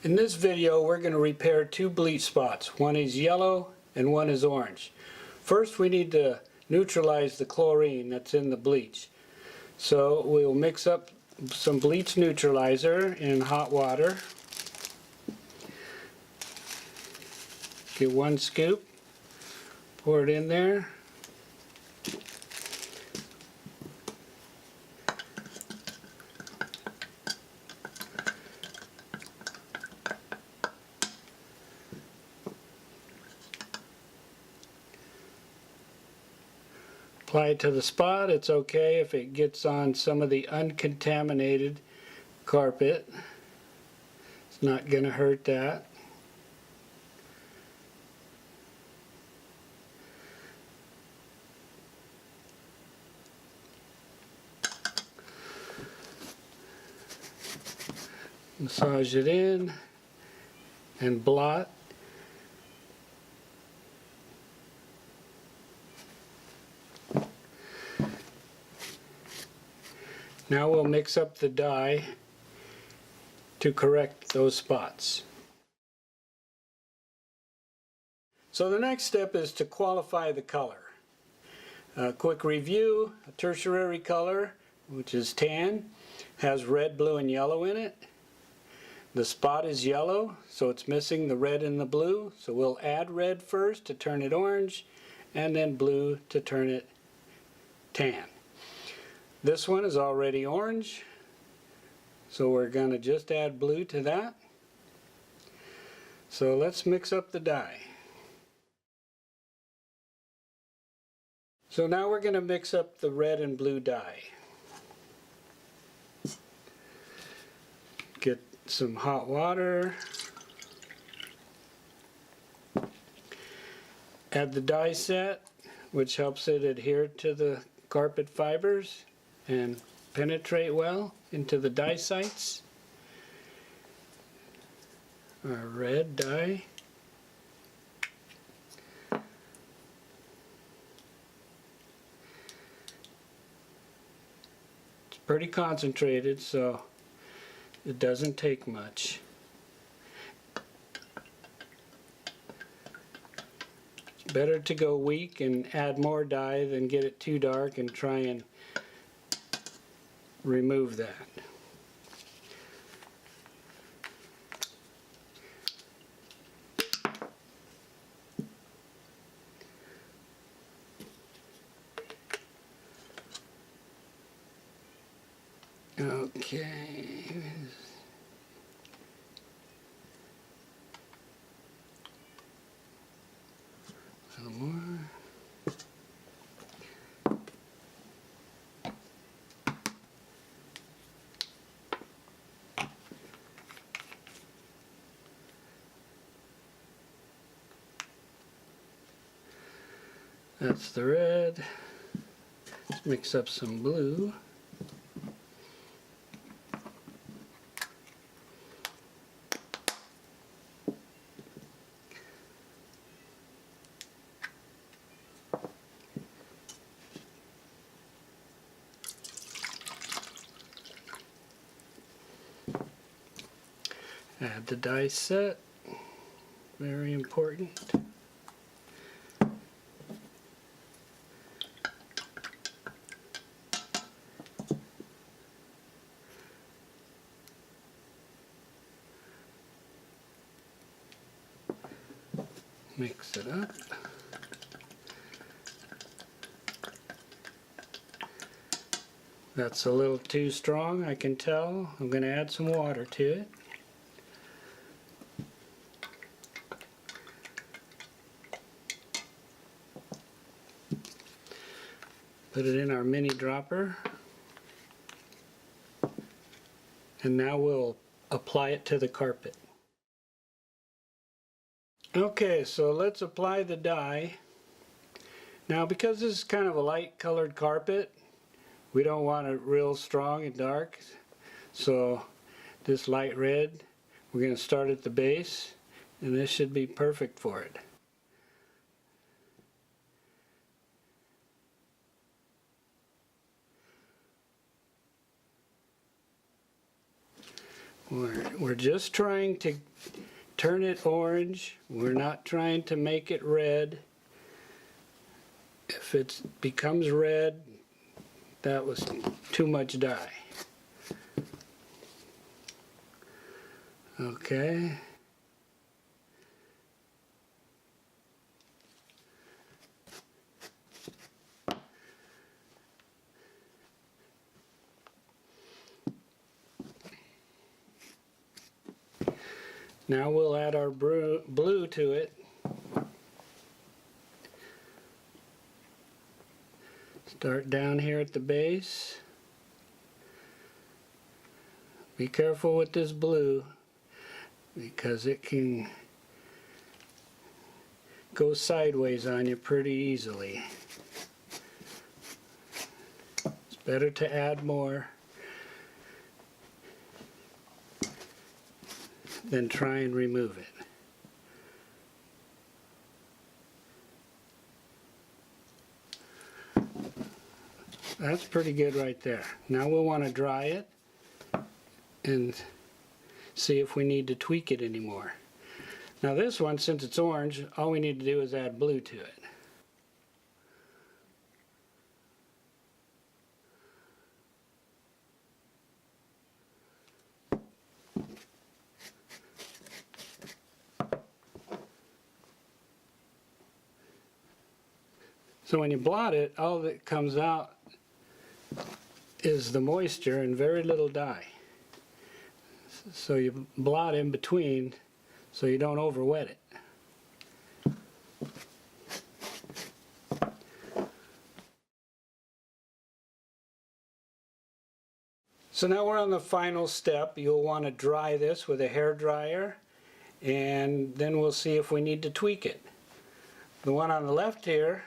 In this video we're going to repair two bleach spots. One is yellow and one is orange. First we need to neutralize the chlorine that's in the bleach. So we'll mix up some bleach neutralizer in hot water. Get 1 scoop, pour it in there. Apply it to the spot. It's okay if it gets on some of the uncontaminated carpet. It's not going to hurt that. Massage it in and blot. Now we'll mix up the dye to correct those spots. So the next step is to qualify the color. A quick review: a tertiary color, which is tan, has red, blue, and yellow in it. The spot is yellow, so it's missing the red and the blue, so we'll add red first to turn it orange, and then blue to turn it tan. This one is already orange, so we're going to just add blue to that. So let's mix up the dye. So now we're going to mix up the red and blue dye. Get some hot water. Add the dye set, which helps it adhere to the carpet fibers and penetrate well into the dye sites. Our red dye. It's pretty concentrated, so it doesn't take much. It's better to go weak and add more dye than get it too dark and try and remove that. Okay. A little more. That's the red. Let's mix up some blue. Add the dye set, very important. Mix it up. That's a little too strong, I can tell. I'm going to add some water to it. Put it in our mini dropper. And now we'll apply it to the carpet. Okay, so let's apply the dye. Now, because this is kind of a light colored carpet, we don't want it real strong and dark. So this light red, we're going to start at the base, and this should be perfect for it. We're just trying to turn it orange. We're not trying to make it red. If it becomes red, that was too much dye. Okay. Now we'll add our blue to it. Start down here at the base. Be careful with this blue because it can go sideways on you pretty easily. It's better to add more than try and remove it. That's pretty good right there. Now we'll want to dry it and see if we need to tweak it anymore. Now this one, since it's orange, all we need to do is add blue to it. So when you blot it, all that comes out is the moisture and very little dye. So you blot in between so you don't over wet it. So now we're on the final step. You'll want to dry this with a hair dryer, and then we'll see if we need to tweak it. The one on the left here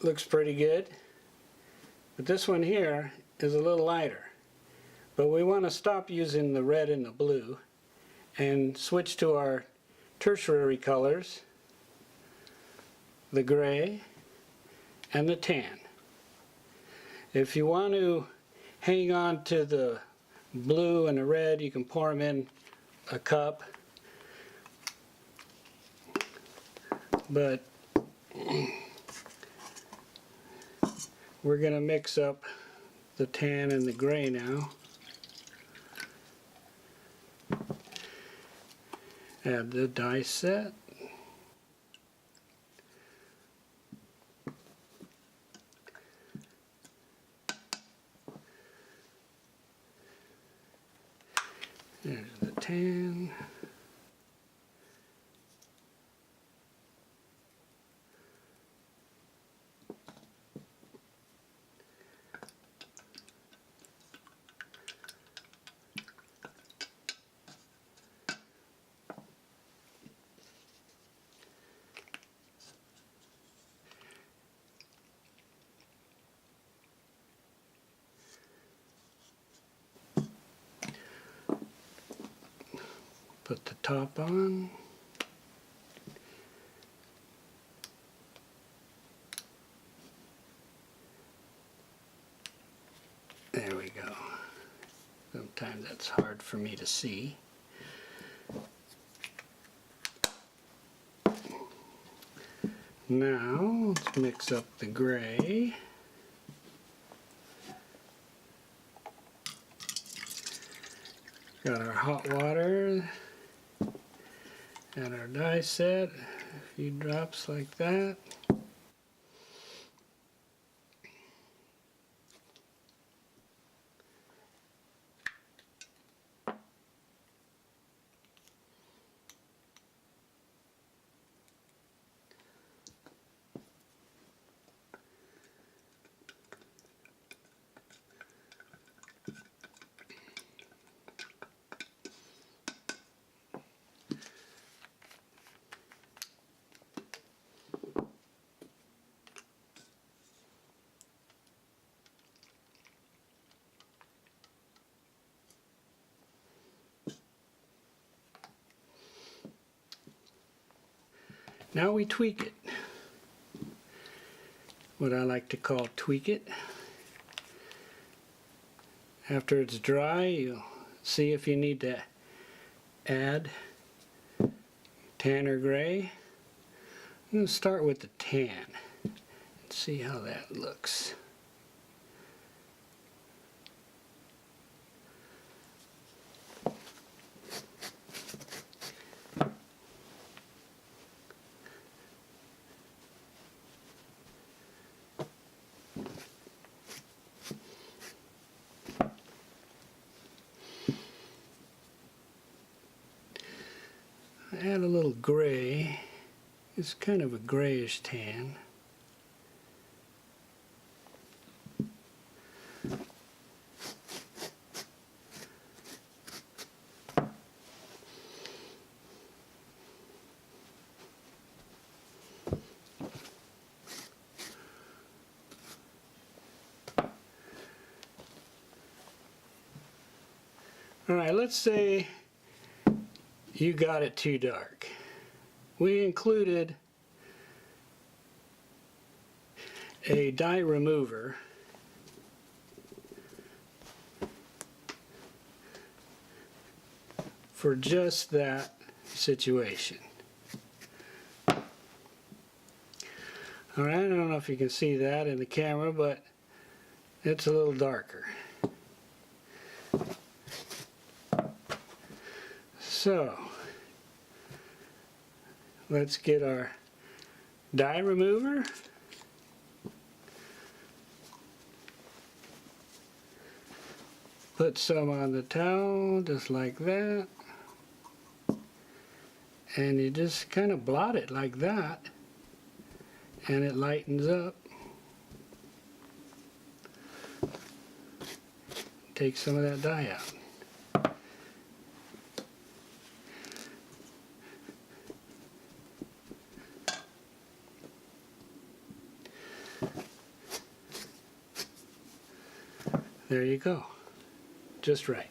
looks pretty good, but this one here is a little lighter. But we want to stop using the red and the blue and switch to our tertiary colors, the gray and the tan. If you want to hang on to the blue and the red, you can pour them in a cup, but we're going to mix up the tan and the gray now. Add the dye set. There's the tan. Put the top on. There we go. Sometimes that's hard for me to see. Now let's mix up the gray. Got our hot water. Add our dye set, a few drops like that. Now we tweak it. What I like to call tweak it. After it's dry, you'll see if you need to add tan or gray. I'm going to start with the tan and see how that looks. Add a little gray. It's kind of a grayish tan. All right, let's say you got it too dark. We included a dye remover for just that situation. All right, I don't know if you can see that in the camera, but it's a little darker. So, let's get our dye remover. Put some on the towel, just like that. And you just kind of blot it like that. And it lightens up. Take some of that dye out. There you go. Just right.